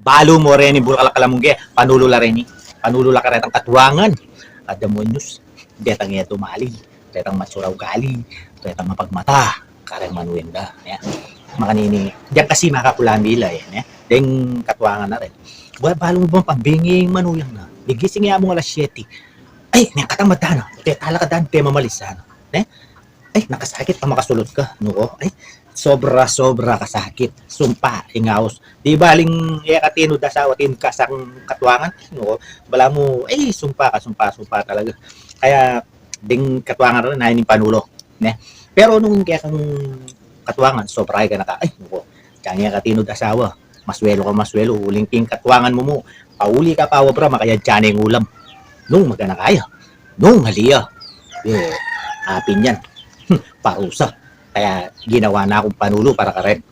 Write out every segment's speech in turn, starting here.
Balo mo rin, bulak kalamungge, panulula rin, panulula ka rin ang katuwangan. Demonyos, detang iya tumali, detang matsuraw gali, detang mapagmata, karen manuenda, ya. Makanini, diyan kasi makakulaan nila yan, deng katuwangan na rin. Balo mo bang pambinging manuyang na, gigising nga mo alas 7, ay, nang katamad na, tala ka dan, tema malisan, ay, nakasakit pa makasulot ka, no, ay, sobra kasakit, sumpa, hingaos, di baling katino da sa watin kasang katuwangan, no, bala mo, ay, sumpa talaga, kaya, ding katuwangan rin, nahin yung panulo, ne, pero nung kaya kang katuwangan, sobra ka naka, ay, no, kaya katino da asawa, maswelo, uling king katuwangan mo, pauli ka pa, wabra, makaya dyan yung ulam, nung magana kaya, nung haliya, apin yan, parusa. Kaya ginawa na akong panulo para ka rin.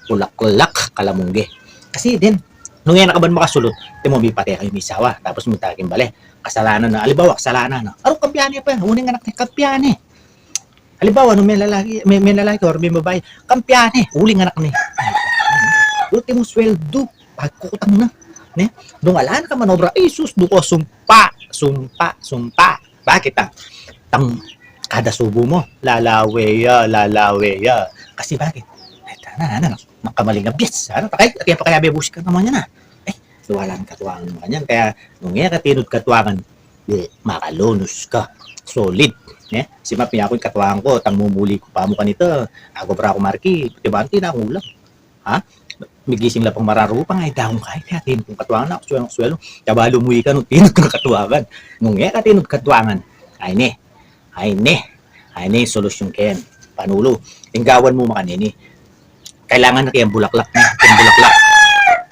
Kulak-kulak kalamungge. Kasi din, nung yan nakaban makasulot, mo may pati kayo may sawa, tapos may taking bale. Kasalanan na, alibawa, kasalanan na. Araw, kampyane pa yan. Unang anak niya, kampyane. Alibawa, nung may lalaki or may babae, kampyane, uling anak niya. Ultimong sweldo, pagkukutang na. Nung alaan ka manobra, sus, duko, sumpa. Bakit kada subo mo, lalaweya. Kasi bakit? Ay, nakamaling na bis. Kaya pa kaya bebus ka naman yan, luwalan katuwangan mo kanyan. Kaya, nung nga katinod katuwangan, makalunos ka. Solid. Si Mapi ako yung katuwangan ko, mumuli ko pa mo kanito. Ako bra ako marki, tibanti na akong ulam. Migising lang pang mararupang, ay dahong kaya tinod kong katuwangan ako, swelo. Kaya lumuwi ka nung tinod kong katuwangan. Nung nga katinod katuwangan, ay ne, solusyon kayan. Panulo. Tinggawan mo makanini. Kailangan na kayang bulaklak na. Yung bulaklak.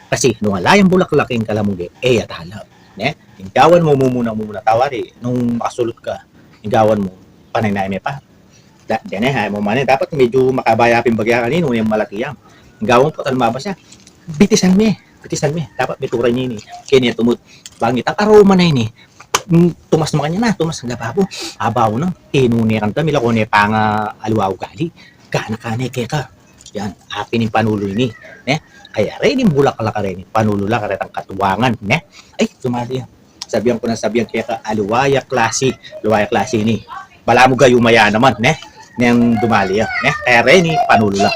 Kasi, nung wala yung bulaklak yung kalamungge, at halap. Tinggawan mo muna tawari. Nung makasulot ka, tinggawan mo, panay na pa. Diyan mo man dapat medyo makabayapin bagya kanino yung malaki yan. Tinggawan po, talmaba siya. Bitisan me. Dapat may turay niya ini. Kaya niya tumut. Bangit ang aroma na ini. Tumas naman niya na, tumas ang gababo. Abaw na, tinuniran ta, milako niya pa nga aluwaw gali. Kana kaya ka. Yan, apin yung panulo ini. Kaya rin yung bulak-laka rin, panulo lang karet ang katuwangan. Ay, sumali yan. Sabihan kaya ka, aluwaya klase ini. Bala mo gayo maya naman, niyang dumali yan. Kaya rin yung panulo lang.